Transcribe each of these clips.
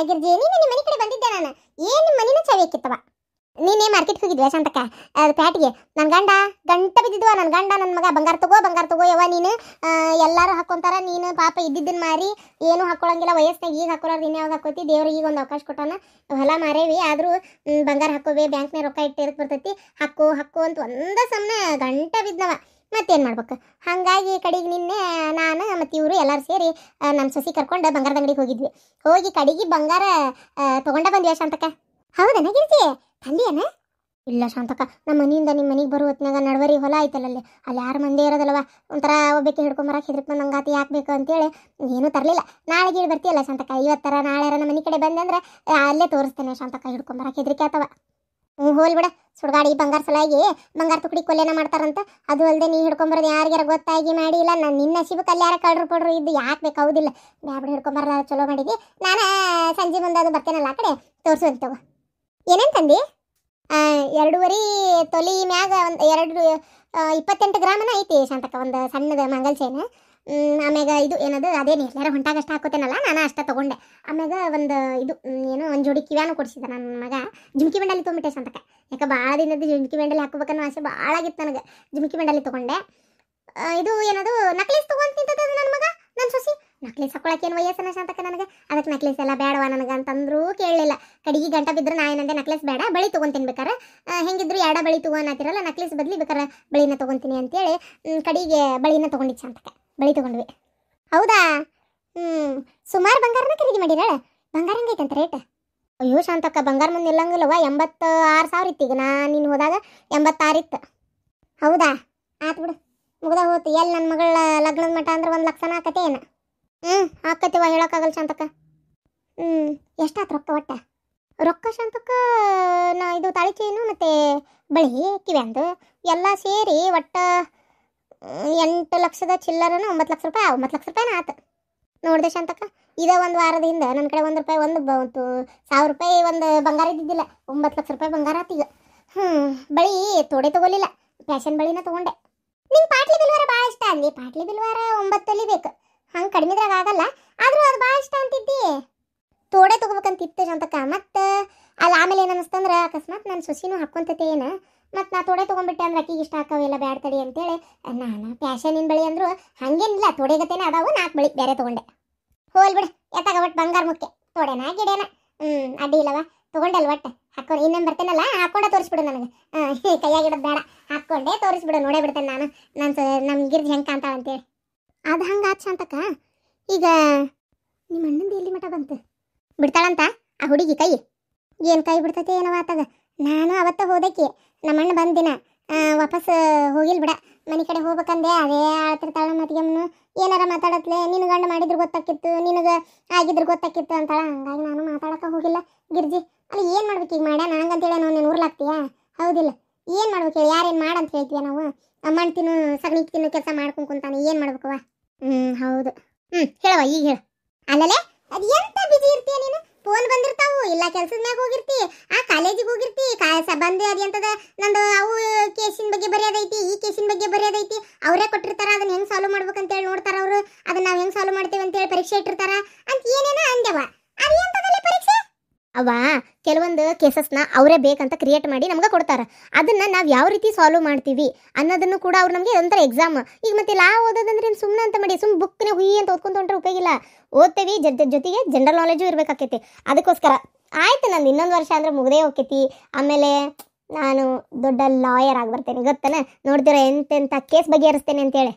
ಗಿರ್ಜಿ ನೀನು ನಿಮ್ಮ ಮನೆ ಕಡೆ ಬಂದಿದ್ದೆ ನಾನು. ಏನು ನಿಮ್ಮ ಮನಿನ ಚಾವಿ ಹಾಕಿತ್ತವ. ನೀನೇ ಮಾರ್ಕೆಟ್ಗೆ ಹೋಗಿದ್ವಿ ಶಾಂತಕ್ಕ ಅದು ಪ್ಯಾಟಿಗೆ. ನನ್ನ ಗಂಟ ಬಿದ್ದಿದ್ವ. ನನ್ನ ಮಗ ಬಂಗಾರ ತಗೋ ಯವ್ವ ನೀನು ಎಲ್ಲರೂ ಹಾಕ್ಕೊಂತಾರ, ನೀನು ಪಾಪ ಇದ್ದಿದ್ದನ್ನು ಮಾರಿ ಏನು ಹಾಕ್ಕೊಳಂಗಿಲ್ಲ ವಯಸ್ಸಿನಾಗ. ಈಗ ಹಾಕೊಳ್ಳೋರು ನೀನು ಯಾವಾಗ ಹಾಕೋತಿ? ದೇವ್ರಿಗೆ ಈಗ ಒಂದು ಅವಕಾಶ ಕೊಟ್ಟಾನ. ಹೊಲ ಮಾರೇವಿ ಆದರೂ ಬಂಗಾರ ಹಾಕೋವಿ, ಬ್ಯಾಂಕ್ನಾಗ ರೊಕ್ಕ ಇಟ್ಟು ಇರಕ್ಕೆ ಬರ್ತೈತಿ, ಹಾಕು ಅಂತ ಒಂದ ಸಮನೆ ಗಂಟ ಬಿದ್ದವ. ಮತ್ತೇನು ಮಾಡ್ಬೇಕು? ಹಾಗಾಗಿ ಕಡೆಗೆ ನಿನ್ನೆ ನಾನು ಮತ್ತು ಇವರು ಎಲ್ಲರೂ ಸೇರಿ ನಮ್ಮ ಸೊಸಿ ಕರ್ಕೊಂಡು ಬಂಗಾರದ ಅಂಗಡಿಗೆ ಹೋಗಿದ್ವಿ. ಹೋಗಿ ಕಡೆಗೆ ಬಂಗಾರ ತೊಗೊಂಡ ಬಂದ್ವಿ ಶಾಂತಕ್ಕ. ಹೌದನ ಗಿರ್ಜಿ? ತಂದಿಯೇನ? ಇಲ್ಲ ಶಾಂತಕ್ಕ, ನಮ್ಮ ಮನೆಯಿಂದ ನಿಮ್ಮ ಮನೆಗೆ ಬರೋ ಹೊತ್ನಾಗ ನಡವರಿ ಹೊಲ ಐತಲ್ಲ ಅಲ್ಲಿ ಯಾರು ಮಂದಿ ಇರೋದಲ್ವ, ಒಂಥರ ಒಬ್ಬಕ್ಕೆ ಹಿಡ್ಕೊಂಬರಕ್ಕೆ ಹೆದರ್ಕೊಂಡು ಬಂದಂಗಾತಿ ಯಾಕಬೇಕು ಅಂತೇಳಿ ಏನೂ ತರಲಿಲ್ಲ. ನಾಳೆಗೆ ಬರ್ತೀಯಲ್ಲ ಶಾಂತಕ್ಕ, ಇವತ್ತರ ನಾಳೆ ನಮ್ಮ ಮನೆ ಕಡೆ ಬಂದೆ ಅಂದ್ರೆ ಅಲ್ಲೇ ತೋರಿಸ್ತೇನೆ ಶಾಂತಕ್ಕ, ಹಿಡ್ಕೊಂಬರಕ್ಕೆ ಹೆದರಿಕೆ ಆತವ. ಹೋಲ್ ಬಿಡ, ಸುಡ್ಗಾಡಿ ಬಂಗಾರ ಸಲಾಗಿ ಬಂಗಾರ ತುಕಡಿ ಕೊಲ್ಲೇನ ಮಾಡ್ತಾರಂತ. ಅದು ಅಲ್ಲದೆ ನೀ ಹಿಡ್ಕೊಂಬರೋದು ಯಾರಿಗಾರ ಗೊತ್ತಾಗಿ ಮಾಡಿ ಇಲ್ಲ. ನಾನು ನಿನ್ನ ಶಿವಕ್ಕೆ ಅಲ್ಲಿ ಯಾರ ಕಳ್ರು ಪಡ್ರು ಇದ್ದು ಯಾಕೆ ಬೇಕು? ಹೌದಿಲ್ಲ, ಬ್ಯಾಬಿಡ ಹಿಡ್ಕೊಂಬರ ಚಲೋ ಮಾಡಿದ್ವಿ. ನಾನು ಸಂಜೆ ಮುಂದೆ ಅದು ಬರ್ತೇನಲ್ಲ ಆ ಕಡೆ ತೋರಿಸುವಂತ ತಗೋ. ಏನೇನು ತಂದು? 2.5 ತೊಲಿ ಮ್ಯಾಗ ಒಂದು 28 ಗ್ರಾಮನ ಐತಿ ಶಾಂತಕ್ಕ, ಒಂದು ಸಣ್ಣದ ಮಂಗಲ್ ಚೈನ್. ಆಮ್ಯಾಗ ಇದು ಏನದು ಅದೇನು ಎಲ್ಲಾರು ಹೊಂಟಾಗಷ್ಟು ಹಾಕೋತೇನಲ್ಲ ನಾನು ಅಷ್ಟ ತೊಗೊಂಡೆ. ಆಮ್ಯಾಗ ಒಂದು ಇದು ಏನೋ ಒಂದು ಜೋಡಿ ಕಿವ್ಯಾನು ಕೊಡಿಸಿದ್ದೆ ನನ್ನ ಮಗ. ಜುಮ್ಕಿ ಬೆಂಡಲ್ಲಿ ತೊಗೊಂಬಿಟ್ಟೆ ಶಾಂತಕ್ಕ. ಯಾಕೆ ಭಾಳ ದಿನದ್ದು ಜುಮ್ಕಿ ಬೆಂಡಲ್ಲಿ ಹಾಕೋಬೇಕನ್ನೋ ಆಸೆ ಭಾಳ ಆಗಿತ್ತು ನನಗೆ. ಜುಮ್ಕಿ ಬೆಂಡಲ್ಲಿ ತೊಗೊಂಡೆ. ಇದು ಏನದು ನಕ್ಲೇಸ್ ತೊಗೊಂಡು ನಿಂತದ ನನ್ನ ಮಗ, ನನ್ನ ಸೊಸಿ. ನಕ್ಲೇಸ್ ಹಾಕೊಳಕ್ಕೇನು ವಯಸ್ಸನ ಶಾಂತಕ್ಕ ನನಗೆ. ಅದಕ್ಕೆ ನಕ್ಲೇಸ್ ಎಲ್ಲ ಬೇಡವಾ ನನಗೆ ಅಂತಂದ್ರೂ ಕೇಳಲಿಲ್ಲ. ಕಡೆಗೆ ಗಂಟ ಬಿದ್ದರೆ ನಾ ಏನಂದೆ, ನಕ್ಲೇಸ್ ಬೇಡ ಬಳಿ ತೊಗೊತೀನಿ ಬೇಕಾರೆ, ಹೆಂಗಿದ್ರು ಎರಡ ಬಳಿ ತೊಗೊಳತ್ತಿರಲ್ಲ, ನಕ್ಲೇಸ್ ಬದಲಿ ಬೇಕಾರೆ ಬಳಿನ ತೊಗೊತೀನಿ ಅಂತೇಳಿ ಕಡೆಗೆ ಬಳಿನ ತೊಗೊಂಡಿದ್ದು ಶಾಂತಕ್ಕ. ಬಳಿ ತೊಗೊಂಡ್ವಿ. ಹೌದಾ? ಸುಮಾರು ಬಂಗಾರನ ಖರೀದಿ ಮಾಡಿರಾಳ. ಬಂಗಾರ ಹೆಂಗೈತಂತ ರೇಟ್? ಅಯ್ಯೋ ಶಾಂತಕ್ಕ, ಬಂಗಾರ ಮುಂದೆ ನಿಲ್ಲಂಗಿಲ್ಲವ. 86,000 ಇತ್ತು. ಈಗ ನಾನು ನೀನು ಹೋದಾಗ 86 ಇತ್ತು. ಹೌದಾ? ಆತು ಬಿಡು, ಮುಗ್ದ ಹೋತು. ಎಲ್ಲಿ ನನ್ನ ಮಗಳ ಲಗ್ನದ ಮಠ ಅಂದ್ರೆ 1 ಲಕ್ಷನ ಆಕತೆ ಏನು? ಹಾಕತಿವ, ಹೇಳೋಕ್ಕಾಗಲ್ಲ ಶಾಂತಕ್ಕ. ಎಷ್ಟಾಯ್ತು ರೊಕ್ಕ ಒಟ್ಟ? ರೊಕ್ಕ ಶಾಂತಕ್ಕ ನಾ ಇದು ತಾಳಿ ಚೈನು ಮತ್ತು ಬಳಿ ಕಿವ್ಯಾಂದು ಎಲ್ಲ ಸೇರಿ ಒಟ್ಟು 8 ಲಕ್ಷದ ಚಿಲ್ಲರನ 9 ಲಕ್ಷ ರೂಪಾಯಿ. 9 ಲಕ್ಷ ರೂಪಾಯಿನ ಆತು ನೋಡಿದೆ ಶಾಂತಕ್ಕ. ಇದೇ ಒಂದು ವಾರದ ಹಿಂದೆ ನನ್ನ ಕಡೆ 1 ರೂಪಾಯಿ 1,000 ರೂಪಾಯಿ ಒಂದು ಬಂಗಾರ ಇದ್ದಿದ್ದಿಲ್ಲ. 9 ಲಕ್ಷ ರೂಪಾಯಿ ಬಂಗಾರ ಆತೀಗ. ಬಳಿ ತೋಡೆ ತೊಗೊಲಿಲ್ಲ, ಫ್ಯಾಷನ್ ಬಳಿನ ತೊಗೊಂಡೆ. ನಿಂಗೆ ಪಾಟ್ಲಿ ಬಿಲ್ವಾರ ಭಾಳ ಇಷ್ಟ ಅಂದಿ. ಪಾಟ್ಲಿ ಬಿಲ್ವಾರ 9 ತೊಲಿ ಬೇಕು, ಹಂಗೆ ಕಡಿಮೆದ್ರಾಗ ಆಗಲ್ಲ. ಆದರೂ ಅದು ಭಾಳ ಇಷ್ಟ ಅಂತಿದ್ದಿ. ತೋಡೆ ತೊಗೋಬೇಕಂತಿತ್ತು ಶಾಂತಕ್ಕ. ಮತ್ತು ಅಲ್ಲಿ ಆಮೇಲೆ ಏನು ಅನ್ನಿಸ್ತಂದ್ರೆ ಅಕಸ್ಮಾತ್ ನನ್ನ ಸೊಸಿನೂ ಹಾಕ್ಕೊಂತೈತೆ ಏನು, ಮತ್ತು ನಾ ತೋಡೆ ತೊಗೊಂಡ್ಬಿಟ್ಟೆ ಅಂದ್ರೆ ಅಕ್ಕಿಗೆ ಇಷ್ಟ ಹಾಕವೆಲ್ಲ ಬ್ಯಾಡ ತಡಿ ಅಂತೇಳಿ ನಾನು ಫ್ಯಾಷನಿನ ಬಳಿ ಅಂದರು ಹಾಗೇನಿಲ್ಲ, ತೋಡೆಗತೇನೆ ಅದಾವು 4 ಬಳಿ ಬೇರೆ ತೊಗೊಂಡೆ. ಹೋಲ್ ಬಿಡು, ಎತ್ತಾಗ ಒಟ್ಟು ಬಂಗಾರ ಮುಖ್ಯ, ತೋಡೆನ ಗಿಡೇನ ಅಡ್ಡಿ ಇಲ್ಲವ. ತೊಗೊಂಡೆಲ್ಲ ಒಟ್ಟು ಹಾಕೊಂಡು ಇನ್ನೇನು ಬರ್ತೇನಲ್ಲ ಹಾಕ್ಕೊಂಡೆ ತೋರಿಸ್ಬಿಡು ನನಗೆ. ಕೈಯಾಗಿಡೋದು ಬೇಡ, ಹಾಕ್ಕೊಂಡೆ ತೋರಿಸ್ಬಿಡು, ನೋಡೇ ಬಿಡ್ತೇನೆ ನಾನು ನಮ್ಮ ಗಿರ್ಜಿ ಹೆಂಗೆ ಕಾಣ್ತಾಳೆ ಅಂತೇಳಿ. ಅದು ಹಂಗೆ ಆತು ಶಾಂತಕ್ಕ. ಈಗ ನಿಮ್ಮ ಅಣ್ಣಂದು ಎಲ್ಲಿ ಮಠ ಬಂತು? ಬಿಡ್ತಾಳಂತ ಆ ಹುಡುಗಿ ಕೈ? ಏನು ಕೈ ಬಿಡ್ತೈತೆ ಏನೋ ಆತಾಗ. ನಾನು ಅವತ್ತ ಹೋದಕ್ಕೆ ನಮ್ಮ ಅಣ್ಣ ಬಂದಿನ ವಾಪಸ್ ಹೋಗಿಲ್ಲ ಬಿಡ. ಮನೆ ಕಡೆ ಹೋಗ್ಬೇಕಂದೆ, ಅದೇ ಆಳ್ತಿರ್ತಾಳ. ಮತ್ಗೆಮ್ಮನು ಏನಾರ ಮಾತಾಡತ್ಲೆ, ನಿನ್ನ ಗಂಡ ಮಾಡಿದ್ರು ಗೊತ್ತಾಕಿತ್ತು, ನಿನಗೆ ಆಗಿದ್ರು ಗೊತ್ತಾಕಿತ್ತು ಅಂತಾಳ. ಹಂಗಾಗಿ ನಾನು ಮಾತಾಡಕ್ಕೆ ಹೋಗಿಲ್ಲ ಗಿರ್ಜಿ. ಅಲ್ಲಿ ಏನು ಮಾಡ್ಬೇಕು ಈಗ ಮಾಡ್ಯ ನನಗಂತೇಳಿ ನೀನು ಊರ್ಲಾಗ್ತೀಯಾ? ಹೌದಿಲ್ಲ? ಏನು ಮಾಡ್ಬೇಕು ಹೇಳಿ? ಯಾರೇನು ಮಾಡಂತ ಹೇಳ್ತೀಯ ನಾವು? ಅಮ್ಮಣ್ಣ ತಿನ್ನು ಸಗಣಿ ತಿನ್ನು ಕೆಲಸ ಮಾಡ್ಕೊಂಡು ಕುಂತಾನೆ, ಏನು ಮಾಡ್ಬೇಕವ? ಹೌದು. ಹೇಳವ ಈಗ ಹೇಳು. ಅಲ್ಲಲೇ ಅದು ಎಂತ ಬಿಜಿ ಇರ್ತೀಯ ನೀನು? ಫೋನ್ ಬಂದಿರ್ತಾವು, ಇಲ್ಲ ಕೆಲ್ಸದ ಮ್ಯಾಗ ಹೋಗಿರ್ತಿ, ಕಾಲೇಜಿಗೆ ಹೋಗಿರ್ತಿ, ಬಂದೆ ಅದು ಎಂತದ ನಂದು ಅವು ಕೇಸಿನ ಬಗ್ಗೆ ಬರೆಯೋದೈತಿ, ಈ ಕೇಸಿನ ಬಗ್ಗೆ ಬರೆಯೋದೈತಿ. ಅವರೇ ಕೊಟ್ಟಿರ್ತಾರ, ಅದನ್ನ ಹೆಂಗೆ ಸಾಲ್ವ್ ಮಾಡ್ಬೇಕಂತೇಳಿ ನೋಡ್ತಾರ ಅವರು. ಅದನ್ನ ನಾವು ಹೆಂಗೆ ಸಾಲ್ವ್ ಮಾಡ್ತೇವೆ ಅಂತೇಳಿ ಪರೀಕ್ಷೆ ಇಟ್ಟಿರ್ತಾರ ಅಂತ ಏನೇನೋ ಅಂದೆವ. ಅದು ಎಂತದಲ್ಲಿ ಪರೀಕ್ಷೆ? ಅವ ಕೆಲವೊಂದು ಕೇಸಸ್ನ ಅವರೇ ಬೇಕಂತ ಕ್ರಿಯೇಟ್ ಮಾಡಿ ನಮ್ಗೆ ಕೊಡ್ತಾರೆ. ಅದನ್ನು ನಾವು ಯಾವ ರೀತಿ ಸಾಲ್ವ್ ಮಾಡ್ತೀವಿ ಅನ್ನೋದನ್ನು ಕೂಡ ಅವ್ರು ನಮಗೆ ಒಂಥರ ಎಕ್ಸಾಮ್. ಈಗ ಮತ್ತೆ ಲಾ ಓದೋದಂದ್ರೆ ಸುಮ್ಮನೆ ಅಂತ ಮಾಡಿ ಸುಮ್ಮನೆ ಬುಕ್ನೇ ಹುಯಿ ಅಂತ ಓದ್ಕೊಂತ ಹೊಂಟ್ರೆ ಉಪಯೋಗಿಲ್ಲ. ಓದ್ತೇವಿ, ಜೊತೆಗೆ ಜನರಲ್ ನಾಲೆಜು ಇರಬೇಕಾಕೈತಿ. ಅದಕ್ಕೋಸ್ಕರ ಆಯ್ತು, ನಂದು ಇನ್ನೊಂದು ವರ್ಷ ಅಂದರೆ ಮುಗ್ದೇ ಹೋಗ್ತೈತಿ. ಆಮೇಲೆ ನಾನು ದೊಡ್ಡ ಲಾಯರ್ ಆಗಿ ಬರ್ತೇನೆ, ಗೊತ್ತೇನೆ? ನೋಡ್ತೀರ ಎಂತೆಂಥ ಕೇಸ್ ಬಗೆಹರಿಸ್ತೇನೆ ಅಂತೇಳಿ.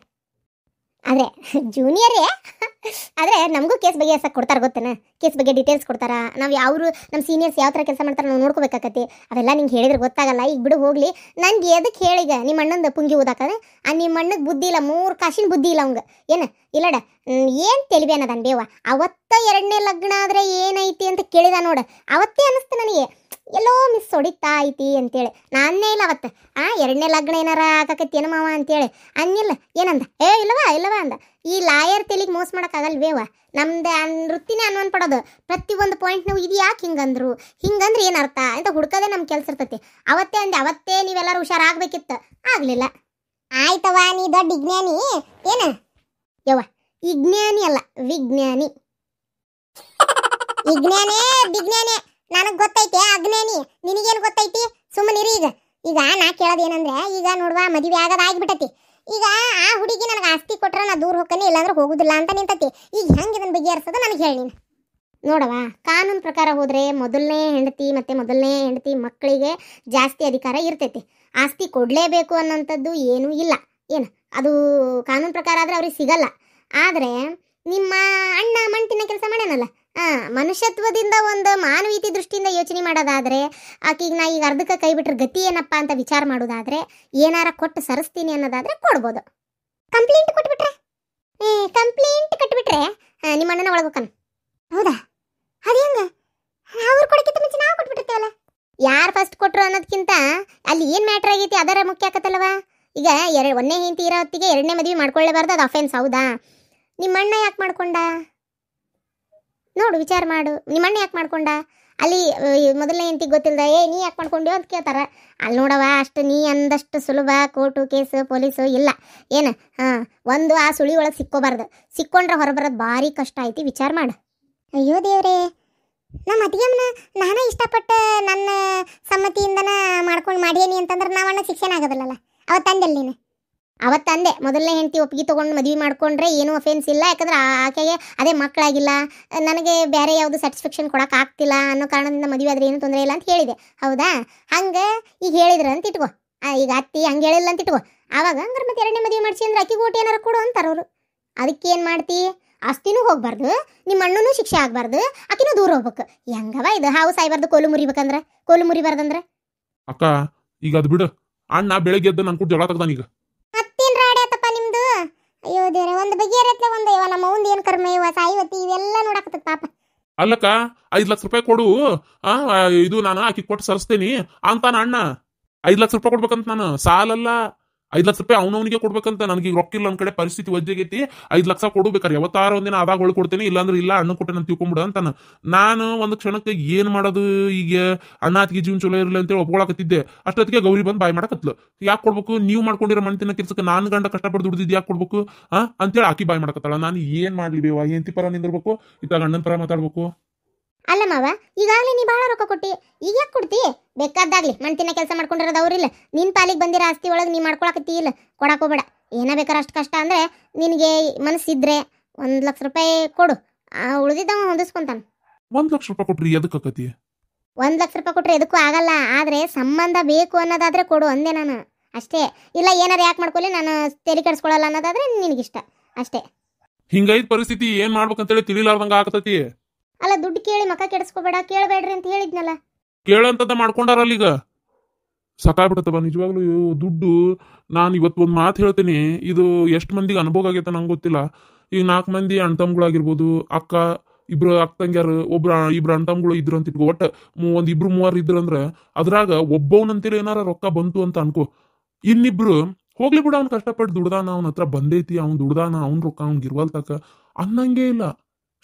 ಆದರೆ ಜೂನಿಯರೇ ಆದರೆ ನಮಗೂ ಕೇಸ್ ಬಗೆಹರಿಸಕ್ಕೆ ಕೊಡ್ತಾರೆ, ಗೊತ್ತೇನೆ? ಕೇಸ್ ಬಗ್ಗೆ ಡೀಟೇಲ್ಸ್ ಕೊಡ್ತಾರೆ. ನಾವು ಯಾರು ನಮ್ಮ ಸೀನಿಯರ್ಸ್ ಯಾವ ಥರ ಕೆಲಸ ಮಾಡ್ತಾರೆ ನಾವು ನೋಡ್ಕೋಬೇಕಾಕತಿ. ಅವೆಲ್ಲ ನಿಂಗೆ ಹೇಳಿದ್ರೆ ಗೊತ್ತಾಗಲ್ಲ. ಈಗ ಬಿಡು ಹೋಗಲಿ. ನನಗೆ ಎದಕ್ಕೆ ಹೇಳಿಗ ನಿಮ್ಮ ಅಣ್ಣಂದು ಪುಂಗಿ ಓದಾಕದೆ? ನಿಮ್ಮ ಅಣ್ಣಗೆ ಬುದ್ಧಿ ಇಲ್ಲ, 3 ಕಾಸಿನ ಬುದ್ಧಿ ಇಲ್ಲ ಅವಂಗೆ. ಏನು ಇಲ್ಲಡ, ಏನು ತೆಲಿಬಿ ಅನ್ನೋದನ್ ಬೇವ. ಅವತ್ತ 2ನೇ ಲಗ್ನ ಆದರೆ ಏನೈತಿ ಅಂತ ಕೇಳಿದ ನೋಡು. ಅವತ್ತೇ ಅನ್ನಿಸ್ತು ನನಗೆ ಎಲ್ಲೋ ಮಿಸ್ ಹೊಡಿತಾ ಐತಿ ಅಂತೇಳಿ. ನಾನೇ ಇಲ್ಲ ಅವತ್ತು 2ನೇ ಲಗ್ನ ಏನಾರ ಆಗಾಕೈತಿ ಏನೋ ಮಾವ ಅಂತೇಳಿ ಅನ್ನಿಲ್ಲ. ಏನಂದ? ಇಲ್ಲವಾ ಅಂದ. ಈ ಲಾಯರ್ ತೆಲಿಗೆ ಮೋಸ ಮಾಡೋಕ್ಕಾಗಲ್ವೇವ? ನಮ್ದು ವೃತ್ತಿನೇ ಅನ್ವನ್ ಪಡೋದು. ಪ್ರತಿಯೊಂದು ಪಾಯಿಂಟ್ ನಾವು ಇದು ಯಾಕೆ ಹಿಂಗಂದ್ರು, ಹಿಂಗಂದ್ರೆ ಏನು ಅರ್ಥ ಅಂತ ಹುಡ್ಕೋದೇ ನಮ್ಮ ಕೆಲಸ ಇರ್ತೈತಿ. ಅವತ್ತೇ ಅಂದೆ, ಅವತ್ತೇ ನೀವೆಲ್ಲರೂ ಹುಷಾರಾಗಬೇಕಿತ್ತು, ಆಗಲಿಲ್ಲ. ಆಯ್ತವ, ನೀ ದೊಡ್ಡ ವಿಜ್ಞಾನಿ ಏನು? ಯವ್ವ, ವಿಜ್ಞಾನಿ ಅಲ್ಲ, ವಿಜ್ಞಾನಿ. ವಿಜ್ಞಾನೇ ವಿಜ್ಞಾನೇ ನನಗ್ ಗೊತ್ತೈತೆ ಅಜ್ಞಾನಿ ನಿನಗೇನು ಗೊತ್ತೈತಿ ಸುಮ್ಮನಿರಿ ಈಗ ಈಗ ನಾ ಕೇಳೋದೇನಂದ್ರೆ ಈಗ ನೋಡುವ ಮದುವೆ ಆಗದಾಗ್ಬಿಟ್ಟತಿ ಈಗ ಆ ಹುಡುಗಿ ನನಗೆ ಆಸ್ತಿ ಕೊಟ್ರೆ ನಾ ದೂರ ಹೋಗ್ತೀನಿ ಇಲ್ಲಾಂದ್ರೆ ಹೋಗುದಿಲ್ಲ ಅಂತ ನಿಂತತಿ ಈಗ ಹೆಂಗೆ ಇದನ್ನ ಬಗೆಹರಿಸೋದು ನನಗೆ ಹೇಳಿ ನೀನು ನೋಡವ ಕಾನೂನು ಪ್ರಕಾರ ಹೋದ್ರೆ ಮೊದಲನೇ ಹೆಂಡತಿ ಮಕ್ಕಳಿಗೆ ಜಾಸ್ತಿ ಅಧಿಕಾರ ಇರ್ತೈತಿ ಆಸ್ತಿ ಕೊಡಲೇಬೇಕು ಅನ್ನೋಂಥದ್ದು ಏನೂ ಇಲ್ಲ ಏನು ಅದು ಕಾನೂನು ಪ್ರಕಾರ ಆದರೆ ಅವ್ರಿಗೆ ಸಿಗಲ್ಲ ಆದರೆ ನಿಮ್ಮ ಅಣ್ಣ ಮಣ್ತಿನ ಕೆಲಸ ಮಾಡ್ಯಾನಲ್ಲ ಮನುಷ್ಯತ್ವದಿಂದ ಒಂದು ಮಾನವೀಯತೆ ದೃಷ್ಟಿಯಿಂದ ಯೋಚನೆ ಮಾಡೋದಾದರೆ ಆಕೆಗೆ ನಾ ಈಗ ಅರ್ಧಕ್ಕೆ ಕೈ ಬಿಟ್ರೆ ಗತಿ ಏನಪ್ಪ ಅಂತ ವಿಚಾರ ಮಾಡೋದಾದರೆ ಏನಾರ ಕೊಟ್ಟು ಸರಿಸ್ತೀನಿ ಅನ್ನೋದಾದರೆ ಕೊಡ್ಬೋದು ಕಂಪ್ಲೇಂಟ್ ಕೊಟ್ಬಿಟ್ರೆ ನಿಮ್ಮ ಅಣ್ಣನ ಒಳಗೋಕನ್ ಹೌದಾ ಅದು ಹೆಂಗೆ ಅವ್ರು ಕೊಡಕ್ಕಿಂತ ಮುಂಚೆ ನಾವು ಕೊಟ್ಬಿಟ್ಟಿರ್ತೇವಲ್ಲ ಯಾರು ಫಸ್ಟ್ ಕೊಟ್ರು ಅನ್ನೋದಕ್ಕಿಂತ ಅಲ್ಲಿ ಏನು ಮ್ಯಾಟ್ರ್ ಆಗೈತಿ ಅದರ ಮುಖ್ಯ ಆಕತ್ತಲ್ವ ಈಗ ಒಂದನೇ ಹೆಂಡತಿ ಇರೋ ಹೊತ್ತಿಗೆ ಎರಡನೇ ಮದುವೆ ಮಾಡ್ಕೊಳ್ಳೇಬಾರ್ದು ಅದು ಅಫೆನ್ಸ್ ಹೌದಾ ನಿಮ್ಮಣ್ಣ ಯಾಕೆ ಮಾಡ್ಕೊಂಡ ನೋಡು ವಿಚಾರ ಮಾಡು ನಿಮ್ಮಣ್ಣ ಯಾಕೆ ಮಾಡ್ಕೊಂಡ ಅಲ್ಲಿ ಮೊದಲನೇ ಹೆಂಡತಿಗೆ ಗೊತ್ತಿಲ್ಲದ ನೀ ಯಾಕೆ ಮಾಡ್ಕೊಂಡ್ಯೋ ಅಂತ ಕೇಳ್ತಾರೆ ಅಲ್ಲಿ ನೋಡವ ಅಷ್ಟು ನೀ ಅಂದಷ್ಟು ಸುಲಭ ಕೋರ್ಟು ಕೇಸು ಪೊಲೀಸು ಇಲ್ಲ ಏನು ಒಂದು ಆ ಸುಳಿ ಒಳಗೆ ಸಿಕ್ಕೋಬಾರ್ದು ಸಿಕ್ಕೊಂಡ್ರೆ ಹೊರಬರೋದು ಭಾರಿ ಕಷ್ಟ ಐತಿ ವಿಚಾರ ಮಾಡು ಅಯ್ಯೋ ದೇವ್ರೇ ನಮ್ಮ ಅತ್ತಿಗೆಮ್ಮನ ನಾನೇ ಇಷ್ಟಪಟ್ಟು ನನ್ನ ಸಮ್ಮತಿಯಿಂದನ ಮಾಡ್ಕೊಂಡು ಮಾಡೇನಿ ಅಂತಂದ್ರೆ ನಾವಣ್ಣ ಶಿಕ್ಷಣ ಆಗೋದಿಲ್ಲಲ್ಲ ಅವತ್ತಂದೆಲ್ಲ ನೀನು ಅವತ್ತಂದೆ ಮೊದಲನೇ ಹೆಂಡತಿ ಒಪ್ಪಿಗೆ ತೊಗೊಂಡು ಮದುವೆ ಮಾಡ್ಕೊಂಡ್ರೆ ಏನೂ ಅಫೆನ್ಸ್ ಇಲ್ಲ ಯಾಕಂದ್ರೆ ಆಕೆಗೆ ಅದೇ ಮಕ್ಕಳಾಗಿಲ್ಲ ನನಗೆ ಬೇರೆ ಯಾವುದು ಸ್ಯಾಟಿಸ್ಫ್ಯಾಕ್ಷನ್ ಕೊಡೋಕೆ ಆಗ್ತಿಲ್ಲ ಅನ್ನೋ ಕಾರಣದಿಂದ ಮದುವೆ ಆದರೆ ಏನೂ ತೊಂದರೆ ಇಲ್ಲ ಅಂತ ಹೇಳಿದೆ ಹೌದಾ ಹಂಗೆ ಈಗ ಹೇಳಿದ್ರು ಅಂತ ಇಟ್ಕೋ ಈಗ ಅತ್ತಿ ಹಂಗೆ ಹೇಳಿಲ್ಲ ಅಂತ ಇಟ್ಕೋ ಆವಾಗ ಹಂಗಾರೆ ಮತ್ತೆ ಎರಡನೇ ಮದುವೆ ಮಾಡಿಸಿ ಅಂದ್ರೆ ಅಕ್ಕಿಗೆ ಓಟ್ ಏನಾರು ಕೊಡು ಅಂತಾರೆ ಅವರು ಅದಕ್ಕೆ ಏನು ಮಾಡ್ತಿ ಆಸ್ತಿನೂ ಹೋಗ್ಬಾರ್ದು ನಿಮ್ಮ ಅಣ್ಣನೂ ಶಿಕ್ಷೆ ಆಗ್ಬಾರ್ದು ಆಕಿನೂ ದೂರ ಹೋಗ್ಬೇಕು ಹೆಂಗವ ಇದು ಹಾವು ಸಾಯ್ಬಾರ್ದು ಕೋಲು ಮುರಿಬಾರ್ದಂದ್ರೆ ಅಕ್ಕ ಈಗ ಅದು ಬಿಡು ಅಣ್ಣ ಬೆಳಗ್ಗೆ ಎದ್ದು ನನ್ ಕೂಡ ಜಗಳ ತಗ್ದಾನೀಗ ಮತ್ತೇನ್ ರಾಡಿ ಆತಪ್ಪ ನಿಮ್ದು ಅಯ್ಯೋ ದೇವ್ರೆ ಒಂದು ಬಗೆಹರತ್ಲೆ ಒಂದು ಇವ ನಮ್ಮ ಮುಂದೆ ಏನ್ ಕರ್ಮ ಇವ ಸಾಯಿವತ್ತಿ ಇವೆಲ್ಲ ನೋಡಾಕತ್ತ ಪಾಪ ಅಲ್ಲಕ್ಕ 5 ಲಕ್ಷ ರೂಪಾಯಿ ಕೊಡು ಇದು ನಾನು ಆಕಿ ಕೊಟ್ಟು ಸರಿಸ್ತೇನಿ ಅಂತಾನ ಅಣ್ಣ 5 ಲಕ್ಷ ರೂಪಾಯಿ ಕೊಡ್ಬೇಕಂತ ನಾನು ಸಾಲಲ್ಲ 5 ಲಕ್ಷ ರೂಪಾಯಿ ಅವನವನಿಗೆ ಕೊಡ್ಬೇಕಂತ ನನಗೆ ಒಕ್ಕಿಲ್ಲ ನನ್ನ ಕಡೆ ಪರಿಸ್ಥಿತಿ ಒಜ್ಜೆಗೈತಿ 5 ಲಕ್ಷ ಕೊಡ್ಬೇಕಾರೆ ಯಾವತ್ತಾರ ಒಂದಿನ ಆದಾಗ ಹೊಳ್ ಕೊಡ್ತೇನೆ ಇಲ್ಲಾಂದ್ರೆ ಇಲ್ಲ ಅಣ್ಣ ಕೊಟ್ಟೆ ನಾನು ತಿಳ್ಕೊಂಬಿಡು ಅಂತಾನ ನಾನು ಒಂದು ಕ್ಷಣಕ್ಕೆ ಏನ್ ಮಾಡೋದು ಈಗ ಅಣ್ಣ ಅತ್ತಿಗೆ ಜೀವನ ಚಲೋ ಇರಲಿ ಅಂತೇಳಿ ಒಪ್ಕೊಳಕತ್ತಿದ್ದೆ ಅಷ್ಟೊತ್ತಿಗೆ ಗೌರಿ ಬಂದು ಬಾಯ್ ಮಾಡಕತ್ಲು ಯಾಕೆ ಕೊಡ್ಬೇಕು ನೀವು ಮಾಡ್ಕೊಂಡಿರೋ ಮಣ್ತಿನ ಕೆಲ್ಸಕ್ಕೆ ನಾನು ಗಂಡ ಕಷ್ಟಪಟ್ಟು ದುಡ್ದಿದ್ದು ಯಾಕೆ ಕೊಡ್ಬೇಕು ಅಂತೇಳಿ ಆಕಿ ಬಾಯ್ ಮಾಡಕತ್ತಾಳ ನಾನು ಏನ್ ಮಾಡ್ಲಿ ಬೇವ ಹೆಂಡತಿ ಪರ ನಿಂದಿರ್ಬೇಕು ಇತ್ತಾಗ ಅಣ್ಣನ ಪರ ಮಾತಾಡ್ಬೇಕು ಅಲ್ಲ ಮಾವ ಈಗಾಗಲೇ ನೀ ಭಾಳ ರೊಕ್ಕ ಕೊಟ್ಟಿ ಈಗ ಯಾಕೆ ಕೊಡ್ತಿ ಬೇಕಾದಾಗ್ಲಿ ಮಣ್ತಿನ ಕೆಲಸ ಮಾಡ್ಕೊಂಡಿರೋದು ಅವ್ರಿಲ್ಲ ನಿನ್ ಪಾಲಿಗೆ ಬಂದಿರೋ ಆಸ್ತಿ ಒಳಗೆ ನೀ ಮಾಡ್ಕೊಳಕತ್ತಿ ಇಲ್ಲ ಕೊಡಕ್ಕೆ ಹೋಗ್ಬೇಡ ಏನ ಬೇಕಾರೆ ಅಷ್ಟು ಕಷ್ಟ ಅಂದ್ರೆ ನಿನಗೆ ಮನಸ್ಸಿದ್ರೆ 1 ಲಕ್ಷ ರೂಪಾಯಿ ಕೊಡು ಉಳಿದಿದ್ದ ಹೊಂದಿಸ್ಕೊಂತಾನೆ 1 ಲಕ್ಷ ರೂಪಾಯಿ ಕೊಟ್ರಿ ಎದಕ್ಕತಿ 1 ಲಕ್ಷ ರೂಪಾಯಿ ಕೊಟ್ರೆ ಎದಕ್ಕೂ ಆಗಲ್ಲ ಆದ್ರೆ ಸಂಬಂಧ ಬೇಕು ಅನ್ನೋದಾದ್ರೆ ಕೊಡು ಅಂದೆ ನಾನು ಅಷ್ಟೇ ಇಲ್ಲ ಏನಾರು ಯಾಕೆ ಮಾಡ್ಕೊಳ್ಳಿ ನಾನು ತಲೆ ಕೆಡಿಸ್ಕೊಳ್ಳಲ್ಲ ಅನ್ನೋದಾದ್ರೆ ನಿನಗಿಷ್ಟ ಅಷ್ಟೇ ಹಿಂಗೈದ್ ಪರಿಸ್ಥಿತಿ ಏನ್ ಮಾಡ್ಬೇಕಂತೇಳಿ ತಿಳಿಲಾರ್ದಂಗ ಆಗತೈತಿ ಅಲ್ಲ ದುಡ್ಡು ಕೇಳಿ ಮಕ್ಕ ಕೆಡಿಸ್ಕೋಬೇಡ ಕೇಳಬೇಡ್ರಿ ಅಂತ ಹೇಳಿದ್ನಲ್ಲ ಕೇಳಂತದ ಮಾಡ್ಕೊಂಡಾರಲ್ಲ ಈಗ ಸಾಕಾಗ್ಬಿಡತ್ತವ ನಿಜವಾಗ್ಲೂ ದುಡ್ಡು ನಾನು ಇವತ್ತು ಒಂದು ಮಾತು ಹೇಳ್ತೀನಿ ಇದು ಎಷ್ಟು ಮಂದಿಗೆ ಅನುಭವ ಆಗೈತೆ ನಂಗೆ ಗೊತ್ತಿಲ್ಲ ಈಗ 4 ಮಂದಿ ಅಣ್ತಮ್ಗಳಾಗಿರ್ಬೋದು ಅಕ್ಕ ಇಬ್ರು ಅಕ್ಕ ತಂಗ್ಯಾರು ಇಬ್ರು ಅಣ್ತಮ್ಗಳು ಇದ್ರು ಅಂತ ಇಟ್ಕೋ ಒಟ್ಟು ಒಂದ್ 2-3 ಇದ್ರು ಅಂದ್ರೆ ಅದ್ರಾಗ ಒಬ್ಬವನಂತೇಳಿ ಏನಾರ ರೊಕ್ಕ ಬಂತು ಅಂತ ಅನ್ಕೋ ಇನ್ನಿಬ್ರು ಹೋಗ್ಲಿ ಬಿಡ ಅವ್ನು ಕಷ್ಟಪಟ್ಟು ದುಡ್ದಾನ ಅವನ ಹತ್ರ ಬಂದೈತಿ ಅವ್ನು ದುಡ್ದಾನ ಅವ್ನ ರೊಕ್ಕ ಅವ್ನಿಗೆ ಇರ್ವಲ್ತಕ್ಕ ಅನ್ನಂಗೇ ಇಲ್ಲ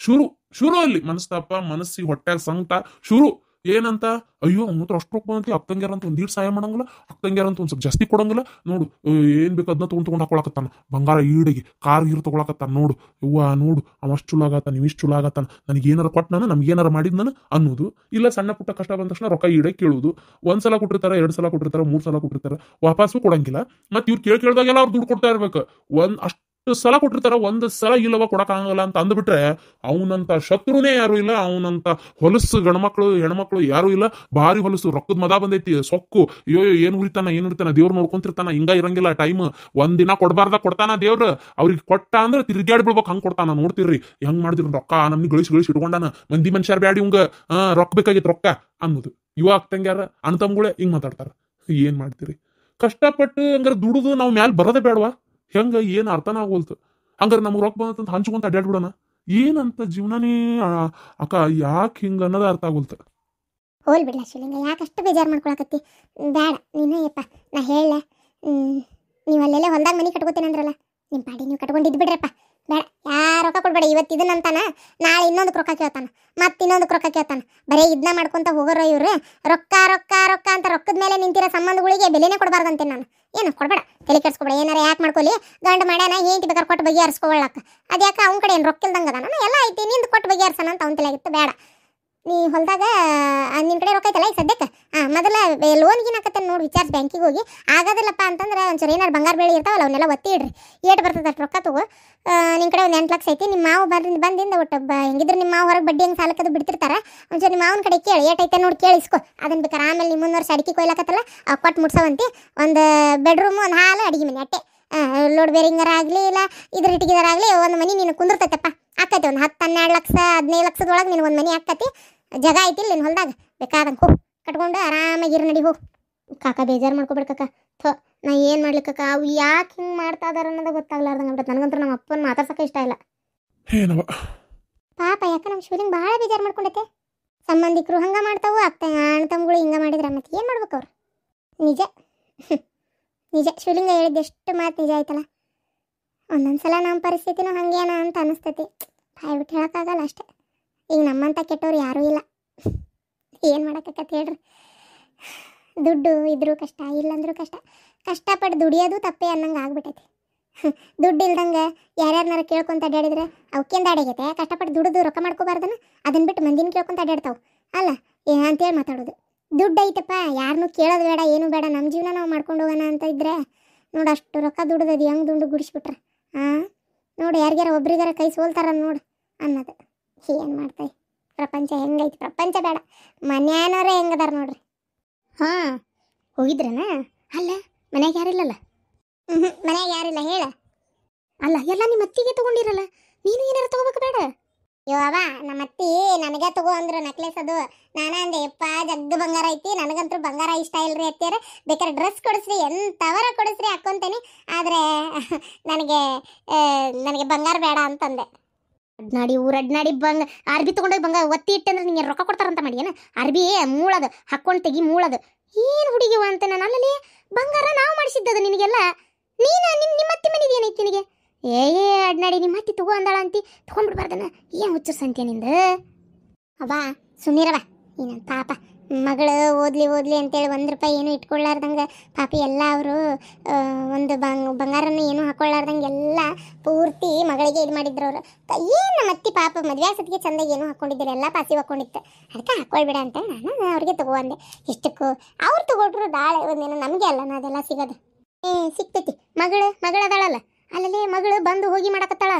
ಶುರು ಅಲ್ಲಿ ಮನಸ್ತಾಪ ಮನಸ್ಸಿಗೆ ಹೊಟ್ಯಾಗ ಸಂಕಟ ಶುರು ಏನಂತ ಅಯ್ಯೋ ಅವ್ನ ಹತ್ರ ಅಷ್ಟು ರೊಕ್ಕ ಬಂತಿ ಅಕ್ಕಂಗ್ಯಾರ ಅಂತ ಒಂದೀಡ್ ಸಹಾಯ ಮಾಡಂಗಿಲ್ಲ ಅಕ್ಕಂಗ್ಯಾರ ಅಂತ ಒಂದ್ ಸ್ವಲ್ಪ ಜಾಸ್ತಿ ಕೊಡಂಗಿಲ್ಲ ನೋಡು ಏನ್ ಬೇಕು ಅದನ್ನ ತೊಗೊಂಡು ಹಾಕೊಳಕತ್ತಾನ ಬಂಗಾರ ಈಡಿಗೆ ಕಾರ್ ಗೀರ್ ತಗೊಳಕತ್ತಾನ ನೋಡು ನೋಡು ಅವ ಅಷ್ಟು ಚುಲ ಆಗತ್ತಾನ ನೀವು ಇಷ್ಟು ಚುಲ ಆಗತ್ತಾನ ನನಗೆ ಏನಾರ ಕೊಟ್ಟು ನಮ್ಗೆ ಏನಾರ ಮಾಡಿದ್ ನಾನು ಅನ್ನೋದು ಇಲ್ಲ ಸಣ್ಣ ಪುಟ್ಟ ಕಷ್ಟ ಬಂದ ತಕ್ಷಣ ರೊಕ್ಕ ಈಡೆ ಕೇಳುದು 1 ಸಲ ಕೊಟ್ಟಿರ್ತಾರ 2 ಸಲ ಕೊಟ್ಟಿರ್ತಾರ 3 ಸಲ ಕೊಟ್ಟಿರ್ತಾರ ವಾಪಸ್ಸು ಕೊಡಂಗಿಲ್ಲ ಮತ್ತೆ ಇವ್ರು ಕೇಳ್ದಾಗೆಲ್ಲ ಅವ್ರು ದುಡ್ಡು ಕೊಡ್ತಾ ಇರ್ಬೇಕು ಅಷ್ಟು ಸಲ ಕೊಟ್ಟಿರ್ತಾರ 1 ಸಲ ಇಲ್ಲವ ಕೊಡಕ್ಕಾಗಲ್ಲ ಅಂತ ಅಂದ್ಬಿಟ್ರೆ ಅವನಂತ ಶತ್ರುನೇ ಯಾರು ಇಲ್ಲ ಅವನಂತ ಹೊಲಸು ಗಣಮಕ್ಳು ಹೆಣ್ಮಕ್ಳು ಯಾರು ಇಲ್ಲ ಭಾರಿ ಹೊಲಸು ರೊಕ್ಕದ ಮದ ಬಂದೈತಿ ಸೊಕ್ಕು ಅಯ್ಯೋ ಏನ್ ಉರಿತಾನ ದೇವ್ರು ನೋಡ್ಕೊಂತಿರ್ತಾನ ಹಿಂಗ ಇರಂಗಿಲ್ಲ ಟೈಮ್ ಒಂದಿನ ಕೊಡ್ಬಾರ್ದ ಕೊಡ್ತಾನ ದೇವ್ರ ಅವ್ರಿಗೆ ಕೊಟ್ಟ ಅಂದ್ರೆ ತಿರ್ಗಾಡಿ ಬಿಡ್ಬೇಕು ಹಂಗ್ ಕೊಡ್ತಾನ ನೋಡ್ತಿರ್ರಿ ಹೆಂಗ್ ಮಾಡಿದ್ರು ರೊಕ್ಕ ನಮ್ಗೆ ಗಳಿಸಿ ಇಟ್ಕೊಂಡಾನ ಮಂದಿ ಮನುಷ್ಯರ್ ಬ್ಯಾಡಿ ಇವಂಗ ರೊಕ್ಕ ಬೇಕಾಗಿತ್ತು ರೊಕ್ಕ ಅನ್ನೋದು ಇವ ಆಗ್ತಂಗ್ಯಾರ ಅಣ್ತಮ್ಗಳೇ ಹಿಂಗ್ ಮಾತಾಡ್ತಾರ ಏನ್ ಮಾಡ್ತೀರಿ ಕಷ್ಟಪಟ್ಟು ಹಂಗಾರ ದುಡುದು ನಾವ್ ಮ್ಯಾಲ ಬರೋದೇ ಬೇಡವಾ ಹೆಂಗ ಏನ್ ಅರ್ಥನ ಆಗೋಲ್ತು ಹಂಗಾರೆ ನಮ್ಗೆ ರೊಕ್ಕ ಬಂದಂತ ಹಂಚ್ಕೊಂತ ಅಡ್ಡಾಡ್ಬಿಡೋಣ ಏನಂತ ಜೀವನನೇ ಅಕ್ಕ ಯಾಕೆ ಹಿಂಗ ಅನ್ನೋದ ಅರ್ಥ ಆಗೋಲ್ತ ಹೋಲ್ ಬಿಡ್ಲ ಶಿವಲಿಂಗ ಯಾಕಷ್ಟು ಬೇಜಾರು ಮಾಡ್ಕೊಳಕತ್ತಿ ಬೇಡ ನೀನು ಯಪ್ಪ ನಾ ಹೇಳ ನೀವು ಅಲ್ಲೆಲ್ಲ ಹೊಲ್ದಾಗ ಮನೆ ಕಟ್ಕೋತೀನಿ ಅಂದ್ರಲ್ಲ ನಿಮ್ಮ ಪಾಡಿ ನೀವು ಕಟ್ಕೊಂಡಿದ್ದು ಬಿಡ್ರಪ್ಪ ಬೇಡ ಯಾರು ರೊಕ್ಕ ಕೊಡ್ಬೇಡ ಇವತ್ತು ಇದನ್ನಂತಾನ ನಾಳೆ ಇನ್ನೊಂದಕ್ಕೆ ರೊಕ್ಕ ಕೇಳ್ತಾನ ಮತ್ತೆ ಇನ್ನೊಂದಕ್ಕೆ ರೊಕ್ಕ ಕೇಳ್ತಾನ ಬರೀ ಇದನ್ನ ಮಾಡ್ಕೊಂತ ಹೋಗೋರು ಇವ್ರು ರೊಕ್ಕ ರೊಕ್ಕ ರೊಕ್ಕ ಅಂತ ರೊಕ್ಕದ ಮೇಲೆ ನಿಂತಿರೋ ಸಂಬಂಧಗಳಿಗೆ ಬೆಲೆನೇ ಕೊಡಬಾರ್ದಂತೆ ನಾನು ಏನು ಕೊಡ್ಬೇಡ ತಲೆ ಕೆಡ್ಸ್ಕೊಬೇಡ ಏನಾರ ಯಾಕೆ ಮಾಡ್ಕೊಳ್ಳಿ ಗಂಡು ಮಾಡ್ಯಾನ ಹೇಂತಿ ಬೇಕಾದ್ರೆ ಕೊಟ್ಟು ಬಗೆಹರಿಸ್ಕೊಳ್ಳಕ್ಕ ಅದ್ಯಾಕೆ ಅವ್ನ ಕಡೆ ಏನು ರೊಕ್ಕ ಇಲ್ದಂಗೆ ಅದಾನ ಎಲ್ಲ ಐತಿ ನಿಂದು ಕೊಟ್ಟು ಬಗೆಹರಿಸೋಣ ಅಂತ ಅವ್ನ ತಲೆಯಾಗಿತ್ತು ಬೇಡ ನೀ ಹೊಲದಾಗ ನಿನ್ನ ಕಡೆ ರೊಕ್ಕ ಐತಲ್ಲ ಈಗ ಸದ್ಯಕ್ಕೆ ಮೊದಲ ಲೋನ್ಗಿನ ಹಾಕತ್ತೆ ನೋಡಿ ವಿಚಾರಿಸಿ ಬ್ಯಾಂಕಿಗೆ ಹೋಗಿ ಆಗೋದಿಲ್ಲಪ್ಪ ಅಂತಂದ್ರೆ ಒಂಚೂರು ಏನಾರು ಬಂಗಾರ ಬೆಳೆ ಇರ್ತಾವಲ್ಲ ಅವನ್ನೆಲ್ಲ ಒತ್ತಿ ಇಡ್ರಿ ಏಟ್ ಬರ್ತದೆ ಅಷ್ಟು ರೊಕ್ಕ ತಗೋ ನಿನ್ನ ಕಡೆ ಒಂದು 8 ಲಕ್ಷ ಐತಿ ನಿಮ್ಮ ಮಾವು ಬಂದಿಂದ ಒಟ್ಟು ಹೆಂಗಿದ್ರೆ ನಿಮ್ಮ ಮಾವು ಹೊರಗೆ ಬಡ್ಡಿ ಹೆಂಗೆ ಸಾಲಕ್ಕದು ಬಿಡ್ತಿರ್ತಾರ ಒಂಚೂರು ನಿಮ್ಮ ಮಾವನ ಕಡೆ ಕೇಳಿ ಏಟೈತೆ ನೋಡಿ ಕೇಳಿಸ್ಕೊ ಅದನ್ನ ಬೇಕಾರೆ ಆಮೇಲೆ ನಿಮ್ಮ ಮುಂದೆ ವರ್ಷ ಅಡಿಕೆ ಕೊಯ್ಲಾಕತ್ತಲ್ಲ ಕೊಟ್ಟು ಮುಟ್ಸೋವಂತಿ ಒಂದು ಬೆಡ್ರೂಮು ಒಂದು ಹಾಲು ಅಡಿಗೆ ಮನೆ ಅಟ್ಟೆ ಲೋಡ್ ಬೇರಿಂಗರ ಆಗಲಿ ಇಲ್ಲ ಇದ್ರ ಇಟ್ಟಿಗೆದಾರಾಗಲಿ ಒಂದು ಮನೆ ನೀನು ಕುಂದಿರ್ತೈತಪ್ಪ ಆಕತಿ ಒಂದು 10-12 ಲಕ್ಷ 15 ಲಕ್ಷದೊಳಗೆ ನೀನು ಒಂದು ಮನೆ ಆಕತಿ ಜಾಗ ಐತಿಲ್ಲ ನಿನ್ನ ಹೊಲದಾಗ ಬೇಕಾದಂಗೆ ಹೋಗಿ ಕಟ್ಕೊಂಡು ಆರಾಮಾಗಿ ಇರು ನಡಿ ಹೋಗಿ ಕಾಕ ಬೇಜಾರು ಮಾಡ್ಕೊಬೇಡ ಕಾಕ ನಾ ಏನು ಮಾಡ್ಲಿಕ್ಕ ಅವು ಯಾಕೆ ಹಿಂಗೆ ಮಾಡ್ತಾ ಇದಾರ ಅನ್ನೋದು ಗೊತ್ತಾಗ್ಲಾರ್ದಂಗೆ ಆಗ್ಬಿಡುತ್ತೆ ನನಗಂತೂ ನಮ್ಮ ಅಪ್ಪನ ಮಾತಾಡ್ಸೋಕೆ ಇಷ್ಟ ಇಲ್ಲ ಏನವ ಪಾಪ ಯಾಕೆ ನಮ್ಮ ಶಿವಲಿಂಗ್ ಭಾಳ ಬೇಜಾರು ಮಾಡ್ಕೊಂಡೈತೆ ಸಂಬಂಧಿಕರು ಹಂಗೆ ಮಾಡ್ತಾವು ಅಣ್ಣ ತಮ್ಮಗಳು ಹಿಂಗೆ ಮಾಡಿದ್ರೆ ಮತ್ತೆ ಏನು ಮಾಡ್ಬೇಕು ಅವ್ರು ನಿಜ ನಿಜ ಶಿವಲಿಂಗ ಹೇಳಿದ್ದು ಎಷ್ಟು ಮಾತು ನಿಜ ಆಯ್ತಲ್ಲ ಒಂದೊಂದ್ಸಲ ನಮ್ಮ ಪರಿಸ್ಥಿತಿನೂ ಹಂಗೇನ ಅಂತ ಅನಿಸ್ತೈತಿ ಬಾಯ್ಬಿಟ್ಟು ಹೇಳೋಕ್ಕಾಗಲ್ಲ ಅಷ್ಟೇ ಈಗ ನಮ್ಮಂಥ ಕೆಟ್ಟವ್ರು ಯಾರೂ ಇಲ್ಲ ಏನು ಮಾಡೋಕ್ಕತ್ತೆ ಹೇಳ್ರಿ ದುಡ್ಡು ಇದ್ರೂ ಕಷ್ಟ ಇಲ್ಲಂದ್ರೂ ಕಷ್ಟ ಕಷ್ಟಪಟ್ಟು ದುಡಿಯೋದು ತಪ್ಪೇ ಅನ್ನಂಗೆ ಆಗ್ಬಿಟ್ಟೈತಿ ದುಡ್ಡು ಇಲ್ದಂಗೆ ಯಾರ್ಯಾರನಾರ ಕೇಳ್ಕೊಂತ ಅಡ್ಡಾಡಿದ್ರೆ ಅವಕ್ಕೇಂದು ಅಡಗೈತೆ ಕಷ್ಟಪಟ್ಟು ದುಡಿದು ರೊಕ್ಕ ಮಾಡ್ಕೋಬಾರ್ದನ ಅದನ್ನ ಬಿಟ್ಟು ಮಂದಿನ ಕೇಳ್ಕೊಂತ ಅಡ್ಡಾಡ್ತಾವೆ ಅಲ್ಲ ಅಂತೇಳಿ ಮಾತಾಡೋದು ದುಡ್ಡು ಐತಪ್ಪ ಯಾರನ್ನೂ ಕೇಳೋದು ಬೇಡ ಏನೂ ಬೇಡ ನಮ್ಮ ಜೀವನ ನಾವು ಮಾಡ್ಕೊಂಡು ಹೋಗೋಣ ಅಂತ ಇದ್ರೆ ನೋಡು ಅಷ್ಟು ರೊಕ್ಕ ದುಡ್ದದು ಹೆಂಗೆ ದುಡ್ಡು ಗುಡಿಸ್ಬಿಟ್ರೆ ನೋಡು ಯಾರಿಗಾರ ಒಬ್ರಿಗಾರ ಕೈ ಸೋಲ್ತಾರ ನೋಡು ಅನ್ನೋದು ಏನು ಮಾಡ್ತಾಯಿ ಪ್ರಪಂಚ ಹೆಂಗೈತಿ ಪ್ರಪಂಚ ಬೇಡ ಮನ್ಯಾನವರೇ ಹೆಂಗದಾರ ನೋಡ್ರಿ ಹೋಗಿದ್ರನ ಅಲ್ಲ ಮನ್ಯಾಗ ಯಾರಿಲ್ಲಲ್ಲ ಮನ್ಯಾಗ ಯಾರಿಲ್ಲ ಹೇಳ ಅಲ್ಲ ಎಲ್ಲ ನಿಮ್ಮ ಅತ್ತಿಗೆ ತಗೊಂಡಿರಲ್ಲ ನೀನು ಏನಾರು ತಗೋಬೇಕು ಬೇಡ ಅವ ನಮ್ಮ ಅತ್ತಿ ನನಗೆ ತಗೋ ಅಂದ್ರು ನೆಕ್ಲೆಸ್ ಅದು ನಾನ ಅಂದೆ ಯಪ್ಪ ಜಗ್ಗ ಬಂಗಾರ ಐತಿ ನನಗಂತೂ ಬಂಗಾರ ಇಷ್ಟ ಇಲ್ರಿ ಅತ್ತಿಯಾರ ಬೇಕಾದ್ರೆ ಡ್ರೆಸ್ ಕೊಡಿಸ್ರಿ ಎಂಥವರ ಕೊಡಿಸ್ರಿ ಹಾಕ್ಕೊಂತೇನೆ ಆದರೆ ನನಗೆ ಬಂಗಾರ ಬೇಡ ಅಂತಂದೆ ಅಡ್ನಾಡಿ ಅಡ್ನಾಡಿ ಅರ್ಬಿ ತೊಗೊಂಡೋಗಿ ಬಂಗಾರ ಒತ್ತಿ ಇಟ್ಟಂದ್ರೆ ನಿಂಗೆ ರೊಕ್ಕ ಕೊಡ್ತಾರಂತ ಮಾಡಿ ಏನು ಅರ್ಬಿ ಮೂಳದು ಹಾಕ್ಕೊಂಡು ತೆಗಿ ಮೂಳದು ಏನು ಹುಡುಗಿವ ಅಂತ ನಾನು ಅಲ್ಲಲ್ಲಿ ಬಂಗಾರ ನಾವು ಮಾಡಿಸಿದ್ದದು ನಿನಗೆಲ್ಲ ನೀನು ನಿಮ್ಮ ಅತ್ತಿ ಮನೆದು ಏನೈತಿ ನಿನಗೆ ಅಡ್ನಾಡಿ ನಿಮ್ಮ ಅತ್ತಿ ತಗೋ ಅಂದಾಳ ಅಂತಿ ತೊಗೊಂಡ್ಬಿಡ್ಬಾರ್ದನ ಏನು ಹುಚ್ಚು ಸಂಖ್ಯೆ ನಿಂದು ಅವ ಸುಮ್ಮೀರವ ಏನಂತ ಪಾಪ ಮಗಳು ಓದ್ಲಿ ಅಂತೇಳಿ 1 ರೂಪಾಯಿ ಏನು ಇಟ್ಕೊಳ್ಳಾರ್ದಂಗೆ ಪಾಪಿ ಎಲ್ಲ ಅವರು ಒಂದು ಬಂಗಾರನ್ನು ಏನು ಹಾಕೊಳ್ಳಾರ್ದಂಗೆ ಎಲ್ಲ ಪೂರ್ತಿ ಮಗಳಿಗೆ ಇದು ಮಾಡಿದ್ರು ಅವರು ಏನು ನಮ್ಮ ಅತ್ತಿ ಪಾಪ ಮದುವೆ ಸತಿಗೆ ಚಂದಾಗಿ ಏನು ಹಾಕ್ಕೊಂಡಿದ್ದಿಲ್ಲ ಎಲ್ಲ ಪಾಸಿ ಹಾಕ್ಕೊಂಡಿತ್ತು ಅದಕ್ಕೆ ಹಾಕ್ಕೊಳ್ಬೇಡ ಅಂತ ನಾನು ಅವ್ರಿಗೆ ತಗೋಂದೆ ಇಷ್ಟಕ್ಕೂ ಅವ್ರು ತಗೊಂಡ್ರು ದಾಳೆ ಒಂದೇನು ನಮಗೆ ಅಲ್ಲ ಅದೆಲ್ಲ ಸಿಗೋದು ಸಿಗ್ತೈತಿ ಮಗಳು ಅದಾಳಲ್ಲ ಅಲ್ಲಲ್ಲಿ ಮಗಳು ಬಂದು ಹೋಗಿ ಮಾಡಕತ್ತಾಳ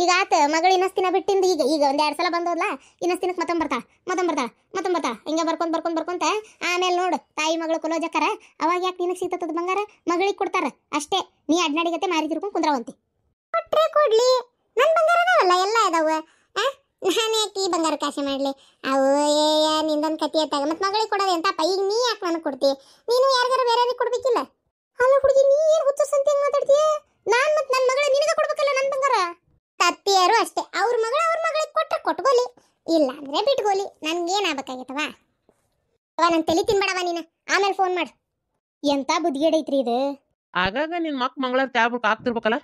ಈಗ ಆತ ಮಗಳು ಇನ್ನಸ್ತಿನ ಬಿಟ್ಟಿಂದ ಈಗ ಒಂದು 2 ಸಲ ಬಂದು ಹೋದ್ಲಾ ಇನ್ನಸ್ತಿನಕ್ಕೆ ಮತ್ತೊಂಬರ್ತಾಳ ಹಿಂಗೆ ಬರ್ಕೊಂತ ಆಮೇಲೆ ನೋಡು ತಾಯಿ ಮಗಳು ಕೊಲೋಜಕ್ಕರ ಅವಾಗ ಯಾಕೆ ನಿನಗೆ ಸಿಗ್ತದ ಬಂಗಾರ ಮಗಳಿಗೆ ಕೊಡ್ತಾರ ಅಷ್ಟೇ ನೀ ಅಡ್ನಾಡಿಗತ್ತೆ ಮಾರಿ ತಿರ್ಕೊಂಡು ಕುಂದ್ರವಂತಿ ಕೊಟ್ರೆ ಕೊಡ್ಲಿ ನನ್ನ ಬಂಗಾರ ಅದಾವಲ್ಲ ಎಲ್ಲ ಇದಾವೆ ನಾನು ಯಾಕೆ ಈ ಬಂಗಾರ ಕಾಸೆ ಮಾಡಲಿ ಅವು ನಿಂದೊಂದು ಕತಿ ಆಯ್ತಾಗ ಮತ್ತು ಮಗಳಿಗೆ ಕೊಡೋದು ಎಂತಪ್ಪ ಈಗ ನೀ ಯಾಕೆ ನನಗೆ ಕೊಡ್ತಿ ನೀನು ಯಾರಿಗಾರ ಬೇರೆಯವ್ರಿಗೆ ಕೊಡ್ಬೇಕಿಲ್ಲ ಅಲ್ಲ ಹುಡುಗಿ ನೀ ಏನು ಹುಚ್ಚು ಸಂತೆ ಹೆಂಗೆ ಮಾತಾಡ್ತೀಯ ನಾನು ಮತ್ತು ನನ್ನ ಮಗಳು ನಿನಗೆ ಕೊಡ್ಬೇಕಲ್ಲ ನನ್ನ ಬಂಗಾರ ತತ್ತಿಯರು ಅಷ್ಟೇ ಅವ್ರ ಮಗಳಿಗೆ ಕೊಟ್ಟರೆ ಕೊಟ್ಕೋಲಿ ಇಲ್ಲ ಅಂದರೆ ಬಿಟ್ಕೋಲಿ ನನಗೇನು ಆಗ್ಬೇಕಾಗೈತವ ನನ್ನ ತಲೆ ತಿನ್ಬೇಡವ ನೀನು ಆಮೇಲೆ ಫೋನ್ ಮಾಡು ಎಂತ ಬುದ್ಧಿಗೇಡೈತ್ರಿ ಇದು ಆಗಾಗ ನಿನ್ ಮಕ್ ಮಂಗಳಾರತಿ ಆಗ್ಬೇಕು ಆಗ್ತಿರ್ಬೇಕಲ್ಲ